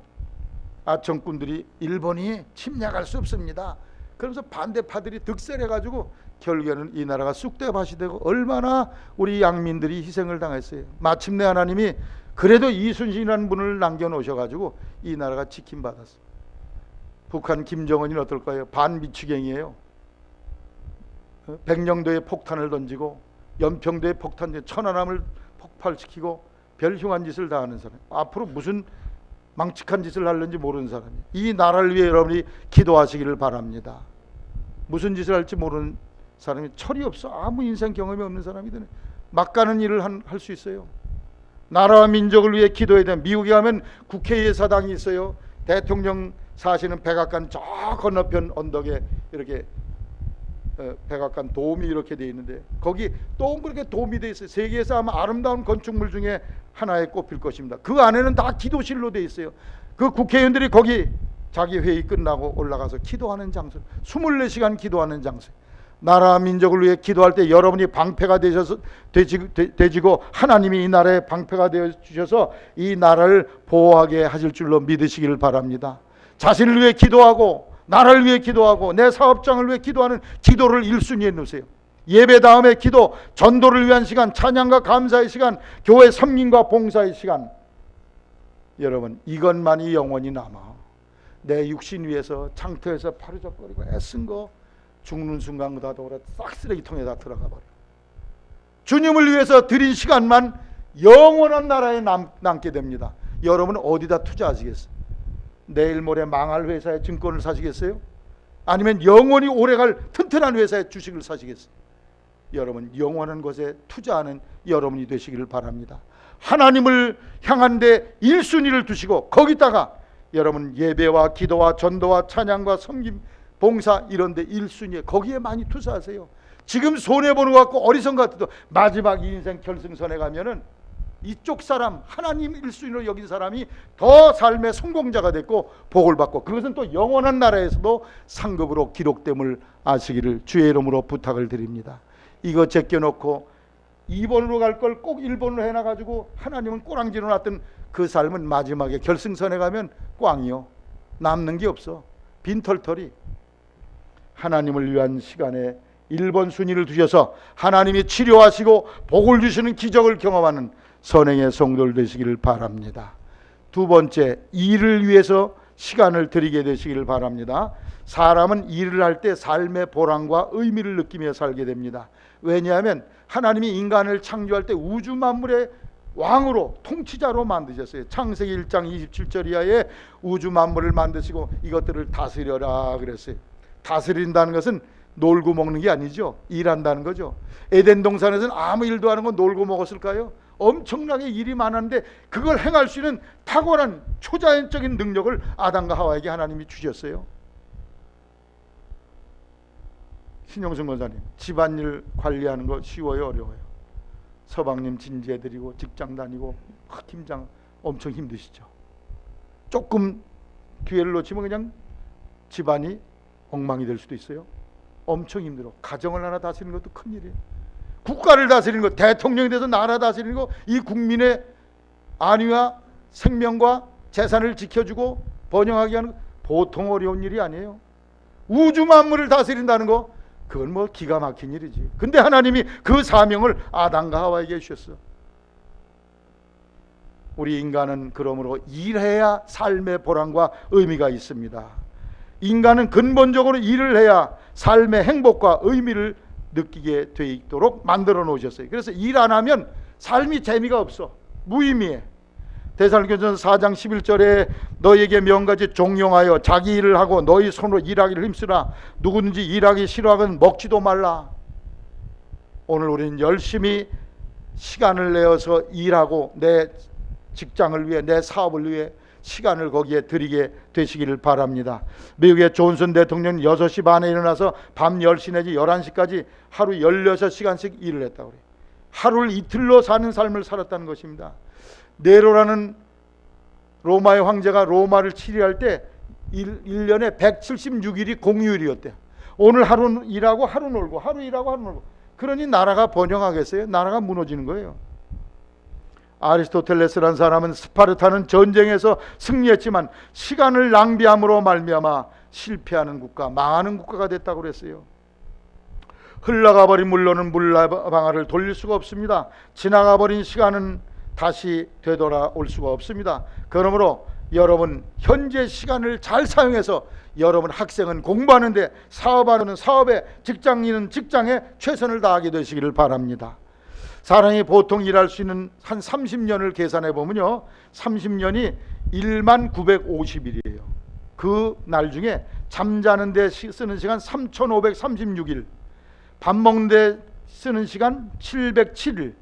아청꾼들이 일본이 침략할 수 없습니다. 그러면서 반대파들이 득세해가지고 결국에는 이 나라가 쑥대밭이 되고 얼마나 우리 양민들이 희생을 당했어요. 마침내 하나님이 그래도 이순신이라는 분을 남겨놓으셔가지고 이 나라가 지킴받았어요. 북한 김정은이 어떨까요? 반미추경이에요. 백령도에 폭탄을 던지고 연평도에 폭탄 던지고 천안함을 폭발시키고 별 흉한 짓을 다 하는 사람. 앞으로 무슨 망측한 짓을 하려는지 모르는 사람이에요. 이 나라를 위해 여러분이 기도하시기를 바랍니다. 무슨 짓을 할지 모르는 사람이 철이 없어. 아무 인생 경험이 없는 사람이든 막 가는 일을 할 수 있어요. 나라와 민족을 위해 기도해야 돼요. 미국에 가면 국회의사당이 있어요. 대통령 사시는 백악관 저 건너편 언덕에 이렇게 백악관 돔이 이렇게 돼 있는데 거기 또 그렇게 돔이 돼 있어요. 세계에서 아마 아름다운 건축물 중에 하나에 꼽힐 것입니다. 그 안에는 다 기도실로 돼 있어요. 그 국회의원들이 거기 자기 회의 끝나고 올라가서 기도하는 장소, 24시간 기도하는 장소. 나라 민족을 위해 기도할 때 여러분이 방패가 되시고 하나님이 이 나라의 방패가 되어 주셔서 이 나라를 보호하게 하실 줄로 믿으시기를 바랍니다. 자신을 위해 기도하고 나라를 위해 기도하고 내 사업장을 위해 기도하는 기도를 1순위에 놓으세요. 예배 다음에 기도, 전도를 위한 시간, 찬양과 감사의 시간, 교회 섬김과 봉사의 시간. 여러분 이것만이 영원히 남아. 내 육신 위에서 창터에서 파르적거리고 애쓴 거 죽는 순간보다 더 싹 쓰레기통에다 들어가 버려. 주님을 위해서 드린 시간만 영원한 나라에 남게 됩니다. 여러분은 어디다 투자하시겠어요? 내일 모레 망할 회사에 증권을 사시겠어요? 아니면 영원히 오래갈 튼튼한 회사에 주식을 사시겠어요? 여러분 영원한 것에 투자하는 여러분이 되시기를 바랍니다. 하나님을 향한 데 1순위를 두시고 거기다가 여러분 예배와 기도와 전도와 찬양과 섬김 봉사 이런 데 1순위에 거기에 많이 투자하세요. 지금 손해보는 것 같고 어리석은 것 같아도 마지막 인생 결승선에 가면은 이쪽 사람 하나님 1순위로 여긴 사람이 더 삶의 성공자가 됐고 복을 받고 그것은 또 영원한 나라에서도 상급으로 기록됨을 아시기를 주의 이름으로 부탁을 드립니다. 이거 제껴놓고 2번으로 갈 걸 꼭 1번으로 해놔가지고 하나님은 꼬랑지로 놨던 그 삶은 마지막에 결승선에 가면 꽝이요. 남는 게 없어. 빈털털이. 하나님을 위한 시간에 1번 순위를 두셔서 하나님이 치료하시고 복을 주시는 기적을 경험하는 선행의 성도들 되시기를 바랍니다. 두 번째, 일을 위해서 시간을 드리게 되시기를 바랍니다. 사람은 일을 할 때 삶의 보람과 의미를 느끼며 살게 됩니다. 왜냐하면 하나님이 인간을 창조할 때 우주 만물의 왕으로 통치자로 만드셨어요. 창세기 1장 27절 이하에 우주 만물을 만드시고 이것들을 다스려라 그랬어요. 다스린다는 것은 놀고 먹는 게 아니죠. 일한다는 거죠. 에덴 동산에서는 아무 일도 안 하고 놀고 먹었을까요? 엄청나게 일이 많았는데 그걸 행할 수 있는 탁월한 초자연적인 능력을 아담과 하와에게 하나님이 주셨어요. 신영승 권사님, 집안일 관리하는 거 쉬워요, 어려워요? 서방님 진지해드리고 직장 다니고 팀장 엄청 힘드시죠. 조금 기회를 놓치면 그냥 집안이 엉망이 될 수도 있어요. 엄청 힘들어. 가정을 하나 다스리는 것도 큰일이에요. 국가를 다스리는 것, 대통령이 돼서 나라 다스리는 거, 이 국민의 안위와 생명과 재산을 지켜주고 번영하게 하는 거 보통 어려운 일이 아니에요. 우주 만물을 다스린다는 거, 그건 뭐 기가 막힌 일이지. 근데 하나님이 그 사명을 아담과 하와에게 주셨어. 우리 인간은 그러므로 일해야 삶의 보람과 의미가 있습니다. 인간은 근본적으로 일을 해야 삶의 행복과 의미를 느끼게 돼 있도록 만들어 놓으셨어요. 그래서 일 안 하면 삶이 재미가 없어. 무의미해. 데살로니가전서 4장 11절에 너희에게 명같이 종용하여 자기 일을 하고 너희 손으로 일하기를 힘쓰라. 누구든지 일하기 싫어하건 먹지도 말라. 오늘 우리는 열심히 시간을 내어서 일하고 내 직장을 위해, 내 사업을 위해 시간을 거기에 드리게 되시기를 바랍니다. 미국의 존슨 대통령은 6시 반에 일어나서 밤 10시 내지 11시까지 하루 16시간씩 일을 했다고 그래요. 하루를 이틀로 사는 삶을 살았다는 것입니다. 네로라는 로마의 황제가 로마를 치리할 때 1년에 176일이 공휴일이었대요. 오늘 하루 일하고 하루 놀고, 하루 일하고 하루 놀고. 그러니 나라가 번영하겠어요? 나라가 무너지는 거예요. 아리스토텔레스라는 사람은 스파르타는 전쟁에서 승리했지만 시간을 낭비함으로 말미암아 실패하는 국가, 망하는 국가가 됐다고 그랬어요. 흘러가버린 물로는 물방아를 돌릴 수가 없습니다. 지나가버린 시간은 다시 되돌아올 수가 없습니다. 그러므로 여러분 현재 시간을 잘 사용해서 여러분 학생은 공부하는데, 사업하는 사업에, 직장인은 직장에 최선을 다하게 되시기를 바랍니다. 사람이 보통 일할 수 있는 한 30년을 계산해 보면요, 30년이 1만 950일이에요. 그 날 중에 잠자는 데 쓰는 시간 3536일, 밥 먹는 데 쓰는 시간 707일,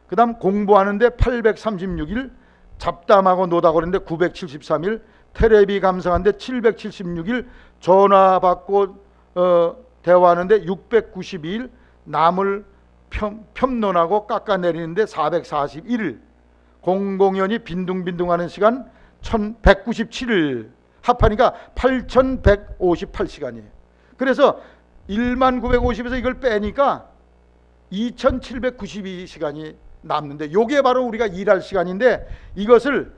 그 다음 공부하는 데 836일, 잡담하고 노다 그러는데 973일, 테레비 감상하는데 776일, 전화 받고 대화하는데 692일, 남을 편론하고 깎아내리는데 441일, 공공연히 빈둥빈둥하는 시간 1197일, 합하니까 8158시간이에요. 그래서 1만 950에서 이걸 빼니까 2792시간이 남는데, 요게 바로 우리가 일할 시간인데, 이것을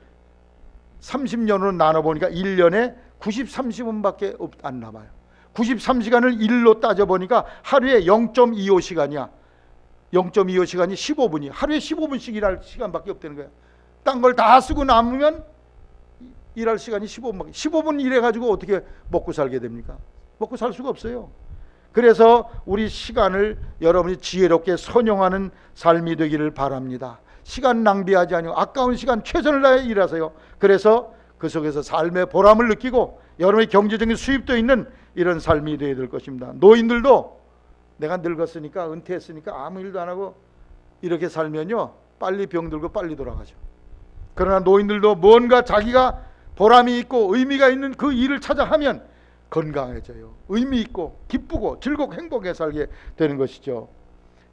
30년으로 나눠보니까 1년에 93시간밖에 안 남아요. 93시간을 일로 따져보니까 하루에 0.25시간이야. 0.25시간이 15분이, 하루에 15분씩 일할 시간밖에 없다는 거야. 딴 걸 다 쓰고 남으면 일할 시간이 15분밖에. 15분 일해가지고 어떻게 먹고 살게 됩니까? 먹고 살 수가 없어요. 그래서 우리 시간을 여러분이 지혜롭게 선용하는 삶이 되기를 바랍니다. 시간 낭비하지 아니고 아까운 시간 최선을 다해 일하세요. 그래서 그 속에서 삶의 보람을 느끼고 여러분의 경제적인 수입도 있는 이런 삶이 되어야 될 것입니다. 노인들도 내가 늙었으니까, 은퇴했으니까 아무 일도 안 하고 이렇게 살면요, 빨리 병들고 빨리 돌아가죠. 그러나 노인들도 뭔가 자기가 보람이 있고 의미가 있는 그 일을 찾아 하면 건강해져요. 의미 있고 기쁘고 즐겁고 행복하게 살게 되는 것이죠.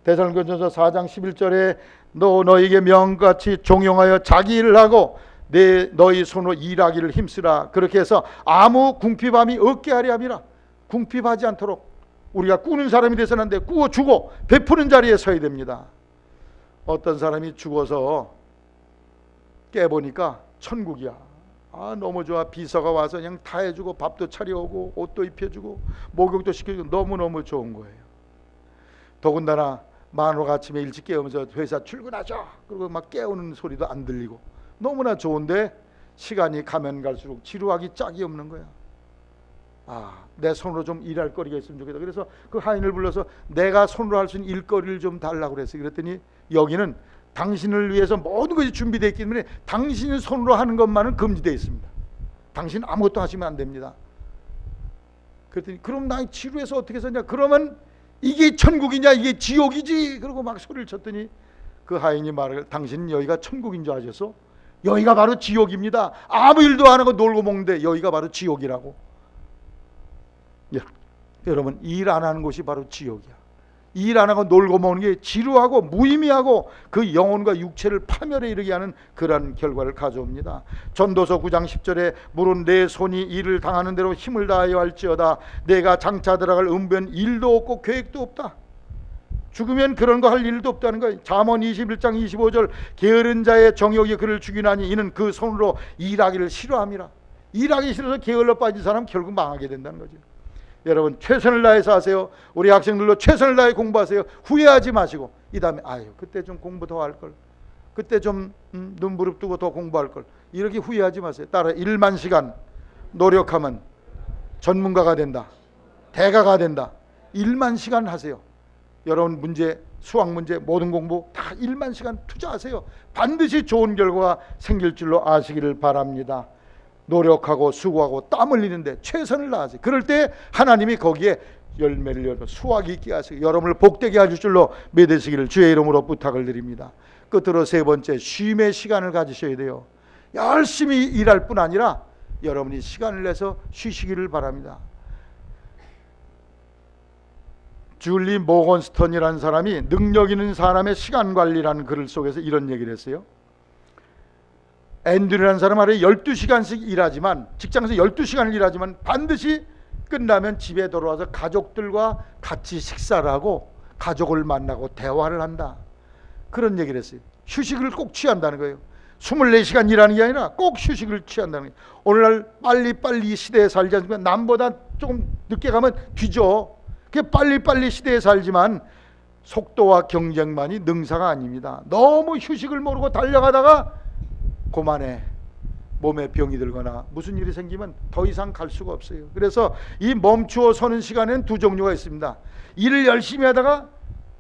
데살로니가전서 4장 11절에 너희에게 명같이 종용하여 자기 일을 하고 너희 손으로 일하기를 힘쓰라. 그렇게 해서 아무 궁핍함이 없게 하려 함이라. 궁핍하지 않도록 우리가 꾸는 사람이 돼서는 안 돼. 꾸어주고 베푸는 자리에 서야 됩니다. 어떤 사람이 죽어서 깨보니까 천국이야. 아, 너무 좋아. 비서가 와서 그냥 다 해주고 밥도 차려오고 옷도 입혀주고 목욕도 시켜주고 너무너무 좋은 거예요. 더군다나 마누라가 아침에 일찍 깨우면서 회사 출근하죠. 그리고 막 깨우는 소리도 안 들리고 너무나 좋은데, 시간이 가면 갈수록 지루하기 짝이 없는 거야. 내 손으로 좀 일할 거리가 있으면 좋겠다. 그래서 그 하인을 불러서 내가 손으로 할 수 있는 일거리를 좀 달라고 그랬어요. 그랬더니 여기는 당신을 위해서 모든 것이 준비되어 있기 때문에 당신이 손으로 하는 것만은 금지되어 있습니다. 당신 아무것도 하시면 안 됩니다. 그랬더니 그럼 나 지루해서 어떻게 사냐? 그러면 이게 천국이냐 이게 지옥이지. 그러고 막 소리를 쳤더니 그 하인이 말을, 당신은 여기가 천국인 줄 아셨어? 여기가 바로 지옥입니다. 아무 일도 안 하고 놀고 먹는데 여기가 바로 지옥이라고. 여러분, 일 안 하는 곳이 바로 지옥이야. 일 안 하고 놀고 먹는 게 지루하고 무의미하고 그 영혼과 육체를 파멸에 이르게 하는 그러한 결과를 가져옵니다. 전도서 9장 10절에 물은 내 손이 일을 당하는 대로 힘을 다하여 할지어다 내가 장차 들어갈 은변 일도 없고 계획도 없다. 죽으면 그런 거 할 일도 없다는 거예요. 잠언 21장 25절 게으른 자의 정욕이 그를 죽이나니 이는 그 손으로 일하기를 싫어함이라. 일하기 싫어서 게을러 빠진 사람 결국 망하게 된다는 거죠. 여러분, 최선을 다해서 하세요. 우리 학생들도 최선을 다해 공부하세요. 후회하지 마시고 이 다음에 그때 좀 공부 더 할 걸, 그때 좀 눈 부릅뜨고 더 공부할 걸, 이렇게 후회하지 마세요. 따라 1만 시간 노력하면 전문가가 된다, 대가가 된다. 1만 시간 하세요. 여러분 문제, 수학 문제, 모든 공부 다 1만 시간 투자하세요. 반드시 좋은 결과가 생길 줄로 아시기를 바랍니다. 노력하고 수고하고 땀 흘리는데 최선을 다하세요. 그럴 때 하나님이 거기에 열매를 열고 수확이 있게 하시고 여러분을 복되게 하실 줄로 믿으시기를 주의 이름으로 부탁을 드립니다. 끝으로 세 번째, 쉼의 시간을 가지셔야 돼요. 열심히 일할 뿐 아니라 여러분이 시간을 내서 쉬시기를 바랍니다. 줄리 모건스턴이라는 사람이 능력 있는 사람의 시간 관리라는 글 속에서 이런 얘기를 했어요. 앤드류라는 사람 하루에 12시간씩 일하지만, 직장에서 12시간을 일하지만 반드시 끝나면 집에 돌아와서 가족들과 같이 식사를 하고 가족을 만나고 대화를 한다. 그런 얘기를 했어요. 휴식을 꼭 취한다는 거예요. 24시간 일하는 게 아니라 꼭 휴식을 취한다는 거예요. 오늘날 빨리빨리 시대에 살지 않습니까? 남보다 조금 늦게 가면 뒤져. 그게 빨리빨리 시대에 살지만 속도와 경쟁만이 능사가 아닙니다. 너무 휴식을 모르고 달려가다가 그만해 몸에 병이 들거나 무슨 일이 생기면 더 이상 갈 수가 없어요. 그래서 이 멈추어 서는 시간에는 두 종류가 있습니다. 일을 열심히 하다가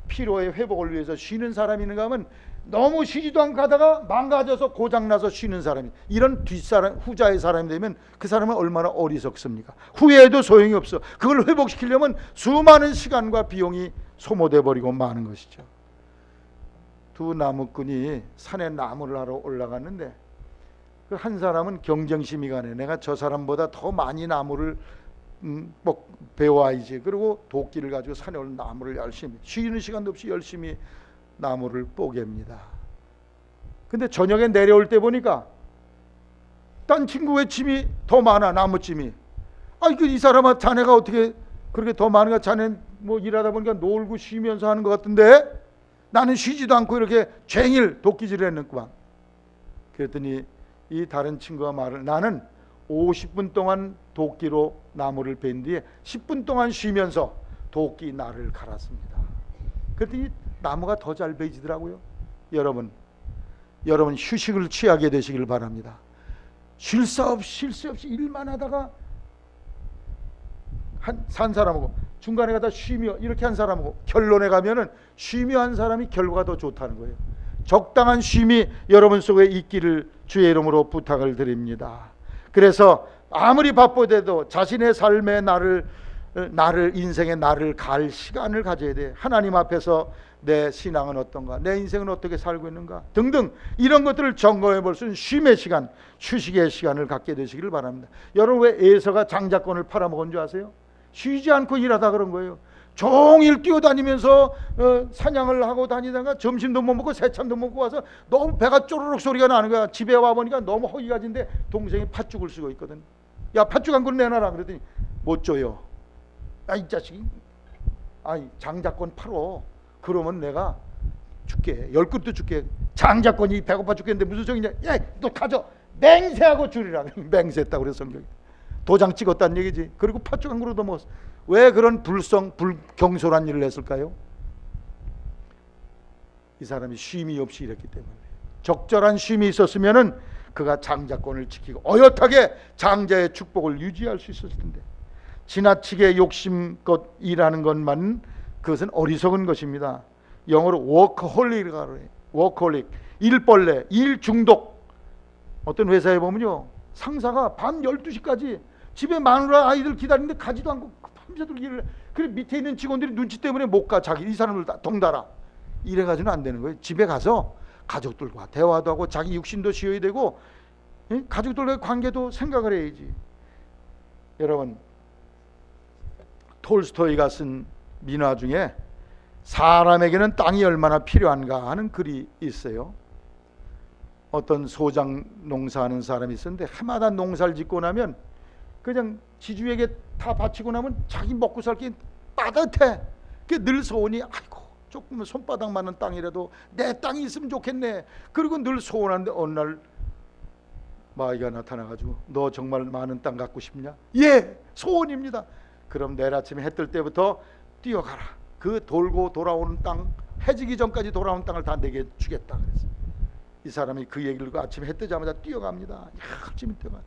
피로의 회복을 위해서 쉬는 사람이 있는가 하면 너무 쉬지도 않고 가다가 망가져서 고장나서 쉬는 사람이, 이런 뒷사람, 후자의 사람이 되면 그 사람은 얼마나 어리석습니까? 후회해도 소용이 없어. 그걸 회복시키려면 수많은 시간과 비용이 소모돼 버리고 마는 것이죠. 두 나무꾼이 산에 나무를 하러 올라갔는데 그 한 사람은 경쟁심이 가네. 내가 저 사람보다 더 많이 나무를 배워야지. 그리고 도끼를 가지고 산에 올라 나무를 열심히, 쉬는 시간도 없이 열심히 나무를 뽀갭니다. 근데 저녁에 내려올 때 보니까 딴 친구의 짐이 더 많아. 나무짐이. 이 사람아, 자네가 어떻게 그렇게 더 많은가? 자네 뭐 일하다 보니까 놀고 쉬면서 하는 것 같은데 나는 쉬지도 않고 이렇게 쟁일 도끼질을 했는구만. 그랬더니 이 다른 친구가 말을, 나는 50분 동안 도끼로 나무를 벤 뒤에 10분 동안 쉬면서 도끼 날을 갈았습니다. 그랬더니 나무가 더 잘 베지더라고요. 여러분 휴식을 취하게 되시길 바랍니다. 쉴 새 없이 일만 하다가 산 사람하고 중간에 가다 쉬며 이렇게 한 사람하고 결론에 가면은 쉬며 한 사람이 결과가 더 좋다는 거예요. 적당한 쉼이 여러분 속에 있기를 주의 이름으로 부탁을 드립니다. 그래서 아무리 바쁘대도 자신의 삶의 인생의 날을 갈 시간을 가져야 돼. 하나님 앞에서 내 신앙은 어떤가, 내 인생은 어떻게 살고 있는가 등등 이런 것들을 점검해 볼 수 있는 쉼의 시간, 휴식의 시간을 갖게 되시기를 바랍니다. 여러분, 왜 에서가 장자권을 팔아먹은 줄 아세요? 쉬지 않고 일하다 그런 거예요. 종일 뛰어다니면서 사냥을 하고 다니다가 점심도 못 먹고 새참도 못 먹고 와서 너무 배가 쪼르륵 소리가 나는 거야. 집에 와보니까 너무 허기가진데 동생이 팥죽을 쓰고 있거든. 야, 팥죽 한 그릇 내놔라. 그랬더니 못 줘요. 이 자식이 장자권 팔어. 그러면 내가 줄게. 10그릇도 줄게. 장자권이 배고파 죽겠는데 무슨 소리냐. 야, 너 가져. 맹세하고 줄이라. 맹세했다고 그래서 성경이. 도장 찍었다는 얘기지. 그리고 팥죽 한 그릇 더 먹었어. 왜 그런 불경솔한 일을 했을까요? 이 사람이 쉼이 없이 일했기 때문에. 적절한 쉼이 있었으면은 그가 장자권을 지키고 어엿하게 장자의 축복을 유지할 수 있었을 텐데, 지나치게 욕심껏 일하는 것만 그것은 어리석은 것입니다. 영어로 워커홀릭이라고 해요. 워커홀릭, 일벌레, 일 중독. 어떤 회사에 보면요, 상사가 밤 12시까지 집에 마누라 아이들 기다리는데 가지도 않고 밤새도록 일을 해. 그래 밑에 있는 직원들이 눈치 때문에 못 가. 자기 이 사람들 다 덩달아. 이래가지고는 안 되는 거예요. 집에 가서 가족들과 대화도 하고 자기 육신도 쉬어야 되고, 가족들과의 관계도 생각을 해야지. 여러분, 톨스토이가 쓴 민화 중에 사람에게는 땅이 얼마나 필요한가 하는 글이 있어요. 어떤 소장 농사하는 사람이 있었는데 해마다 농사를 짓고 나면 그냥 지주에게 다 바치고 나면 자기 먹고 살기 빠듯해. 늘 소원이, 아이고 조금 손바닥만한 땅이라도 내 땅이 있으면 좋겠네. 그리고 늘 소원하는데 어느 날 마귀가 나타나가지고, 너 정말 많은 땅 갖고 싶냐? 예, 소원입니다. 그럼 내일 아침에 해 뜰 때부터 뛰어가라. 그 돌고 돌아오는 땅, 해지기 전까지 돌아오는 땅을 다 내게 주겠다 그랬어요. 이 사람이 그 얘기를 듣고 아침에 해 뜨자마자 뛰어갑니다. 열심히 뛰어가.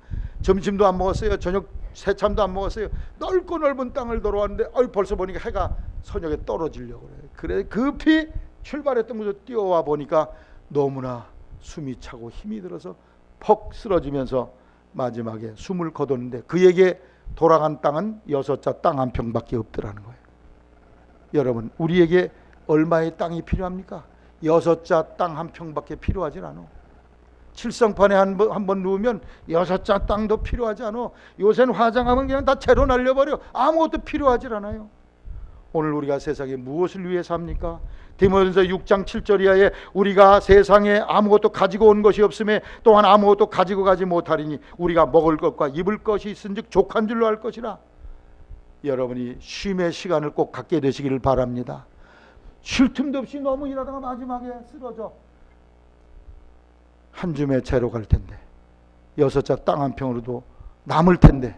점심도 안 먹었어요. 저녁 새참도 안 먹었어요. 넓고 넓은 땅을 돌아왔는데 벌써 보니까 해가 저녁에 떨어지려고 그래. 그래 급히 출발했던 곳에 뛰어와 보니까 너무나 숨이 차고 힘이 들어서 퍽 쓰러지면서 마지막에 숨을 거뒀는데, 그에게 돌아간 땅은 6자 땅 한 평밖에 없더라는 거예요. 여러분, 우리에게 얼마의 땅이 필요합니까? 6자 땅 한 평밖에 필요하진 않아. 칠성판에 한 번 누우면 6자 땅도 필요하지 않아. 요새는 화장하면 그냥 다 채로 날려버려. 아무것도 필요하지 않아요. 오늘 우리가 세상에 무엇을 위해 삽니까? 디모데전서 6장 7절 이하에 우리가 세상에 아무것도 가지고 온 것이 없음에 또한 아무것도 가지고 가지 못하리니 우리가 먹을 것과 입을 것이 있은즉 족한 줄로 알 것이라. 여러분이 쉼의 시간을 꼭 갖게 되시기를 바랍니다. 쉴 틈도 없이 너무 일하다가 마지막에 쓰러져 한 줌의 채로 갈 텐데, 6자 땅 한 평으로도 남을 텐데,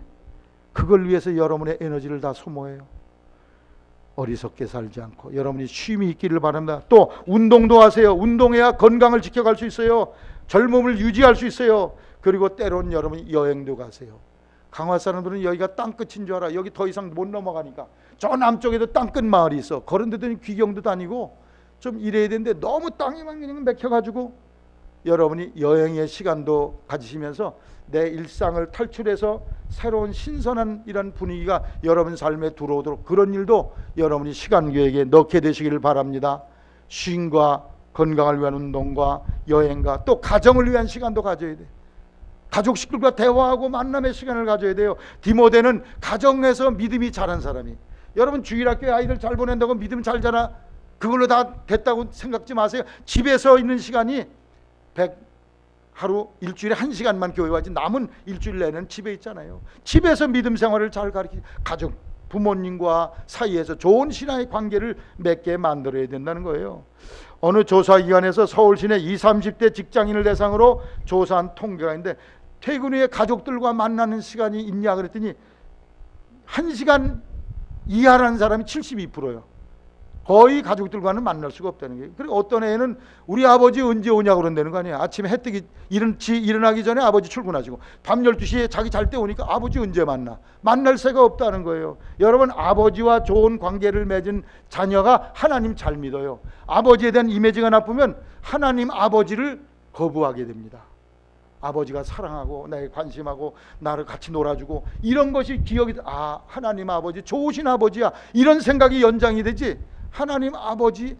그걸 위해서 여러분의 에너지를 다 소모해요. 어리석게 살지 않고 여러분이 쉼이 있기를 바랍니다. 또 운동도 하세요. 운동해야 건강을 지켜갈 수 있어요. 젊음을 유지할 수 있어요. 그리고 때론 여러분이 여행도 가세요. 강화 사람들은 여기가 땅끝인 줄 알아. 여기 더 이상 못 넘어가니까 저 남쪽에도 땅끝 마을이 있어. 그런 데도 귀경도 다니고 좀 이래야 되는데 너무 땅이 막 그냥 맥혀가지고, 여러분이 여행의 시간도 가지시면서 내 일상을 탈출해서 새로운 신선한 이런 분위기가 여러분 삶에 들어오도록, 그런 일도 여러분이 시간 계획에 넣게 되시기를 바랍니다. 쉼과 건강을 위한 운동과 여행과 또 가정을 위한 시간도 가져야 돼. 가족 식구들과 대화하고 만남의 시간을 가져야 돼요. 디모데는 가정에서 믿음이 자란 사람이, 여러분 주일학교에 아이들 잘 보낸다고 믿음 잘 자라 그걸로 다 됐다고 생각지 마세요. 집에서 있는 시간이 하루 일주일에 1시간만 교회 와지 남은 일주일 내는 집에 있잖아요. 집에서 믿음 생활을 잘 가르치고 가족 부모님과 사이에서 좋은 신앙의 관계를 맺게 만들어야 된다는 거예요. 어느 조사기관에서 서울 시내 20, 30대 직장인을 대상으로 조사한 통계가 있는데, 퇴근 후에 가족들과 만나는 시간이 있냐 그랬더니 1시간 이하라는 사람이 72%예요. 거의 가족들과는 만날 수가 없다는 거예요. 그리고 어떤 애는 우리 아버지 언제 오냐고 그런다는 거 아니에요. 아침에 해 뜨기 일어나기 전에 아버지 출근하시고 밤 12시에 자기 잘 때 오니까 아버지 언제 만날 새가 없다는 거예요. 여러분, 아버지와 좋은 관계를 맺은 자녀가 하나님 잘 믿어요. 아버지에 대한 이미지가 나쁘면 하나님 아버지를 거부하게 됩니다. 아버지가 사랑하고 나에게 관심하고 나를 같이 놀아주고 이런 것이 기억이, 하나님 아버지 좋으신 아버지야, 이런 생각이 연장이 되지, 하나님 아버지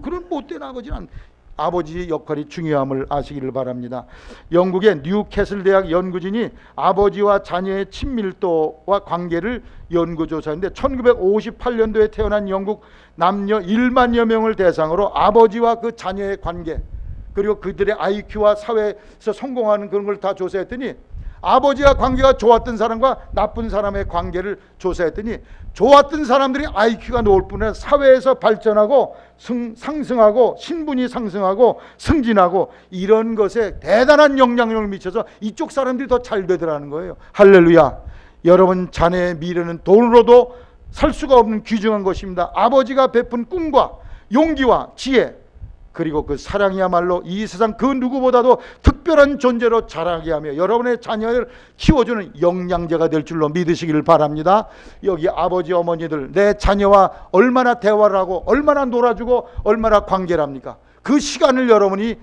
그런 못된 아버지는, 아버지의 역할이 중요함을 아시기를 바랍니다. 영국의 뉴캐슬 대학 연구진이 아버지와 자녀의 친밀도와 관계를 연구조사했는데, 1958년도에 태어난 영국 남녀 1만여 명을 대상으로 아버지와 그 자녀의 관계, 그리고 그들의 IQ와 사회에서 성공하는 그런 걸 다 조사했더니, 아버지와 관계가 좋았던 사람과 나쁜 사람의 관계를 조사했더니, 좋았던 사람들이 IQ가 높을 뿐 아니라 사회에서 발전하고 상승하고 신분이 상승하고 승진하고 이런 것에 대단한 영향력을 미쳐서 이쪽 사람들이 더 잘 되더라는 거예요. 할렐루야. 여러분 자녀의 미래는 돈으로도 살 수가 없는 귀중한 것입니다. 아버지가 베푼 꿈과 용기와 지혜, 그리고 그 사랑이야말로 이 세상 그 누구보다도 특별한 존재로 자라게 하며 여러분의 자녀를 키워주는 영양제가 될 줄로 믿으시기를 바랍니다. 여기 아버지 어머니들, 내 자녀와 얼마나 대화를 하고 얼마나 놀아주고 얼마나 관계를 합니까? 그 시간을 여러분이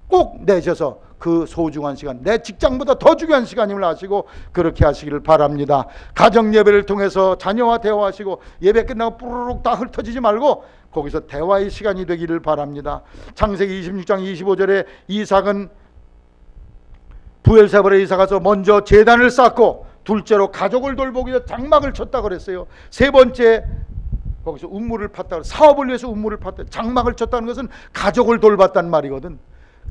꼭 내셔서 그 소중한 시간, 내 직장보다 더 중요한 시간임을 아시고 그렇게 하시기를 바랍니다. 가정 예배를 통해서 자녀와 대화하시고 예배 끝나고 뿌르륵 다 흩어지지 말고 거기서 대화의 시간이 되기를 바랍니다. 창세기 26장 25절에 이삭은 부엘세바로 이사 가서 먼저 제단을 쌓고 둘째로 가족을 돌보기 위해서 장막을 쳤다 그랬어요. 세 번째 거기서 운물을 팠다, 사업을 위해서 운물을 팠다. 장막을 쳤다는 것은 가족을 돌봤단 말이거든.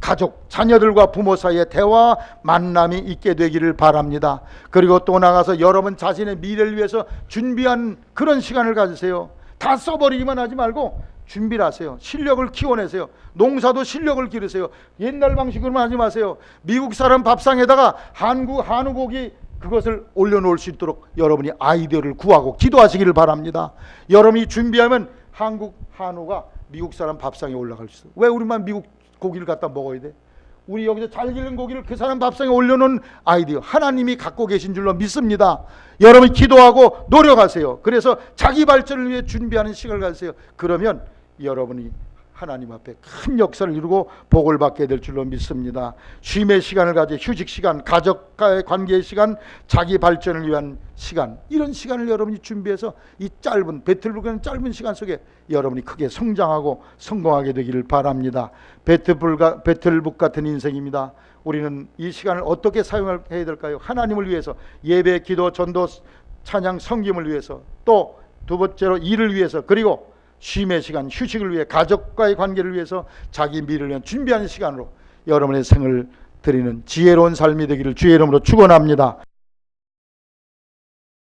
가족, 자녀들과 부모 사이에 대화, 만남이 있게 되기를 바랍니다. 그리고 또 나가서 여러분 자신의 미래를 위해서 준비한 그런 시간을 가지세요. 다 써버리기만 하지 말고 준비를 하세요. 실력을 키워내세요. 농사도 실력을 기르세요. 옛날 방식으로만 하지 마세요. 미국 사람 밥상에다가 한우 고기 그것을 올려놓을 수 있도록 여러분이 아이디어를 구하고 기도하시기를 바랍니다. 여러분이 준비하면 한국 한우가 미국 사람 밥상에 올라갈 수 있어요. 왜 우리만 미국 고기를 갖다 먹어야 돼? 우리 여기서 잘 기른 고기를 그 사람 밥상에 올려놓은 아이디어 하나님이 갖고 계신 줄로 믿습니다. 여러분이 기도하고 노력하세요. 그래서 자기 발전을 위해 준비하는 시간을 가지세요. 그러면 여러분이 하나님 앞에 큰 역사를 이루고 복을 받게 될 줄로 믿습니다. 쉼의 시간을 가져 휴식 시간, 가족과의 관계의 시간, 자기 발전을 위한 시간, 이런 시간을 여러분이 준비해서 이 짧은 배틀북이라는 짧은 시간 속에 여러분이 크게 성장하고 성공하게 되기를 바랍니다. 배틀북 같은 인생입니다. 우리는 이 시간을 어떻게 사용해야 될까요? 하나님을 위해서, 예배, 기도, 전도, 찬양, 섬김을 위해서, 또 두 번째로 일을 위해서, 그리고 쉼의 시간, 휴식을 위해, 가족과의 관계를 위해서, 자기 미래를 위한 준비하는 시간으로 여러분의 생을 드리는 지혜로운 삶이 되기를 주의 이름으로 축원합니다.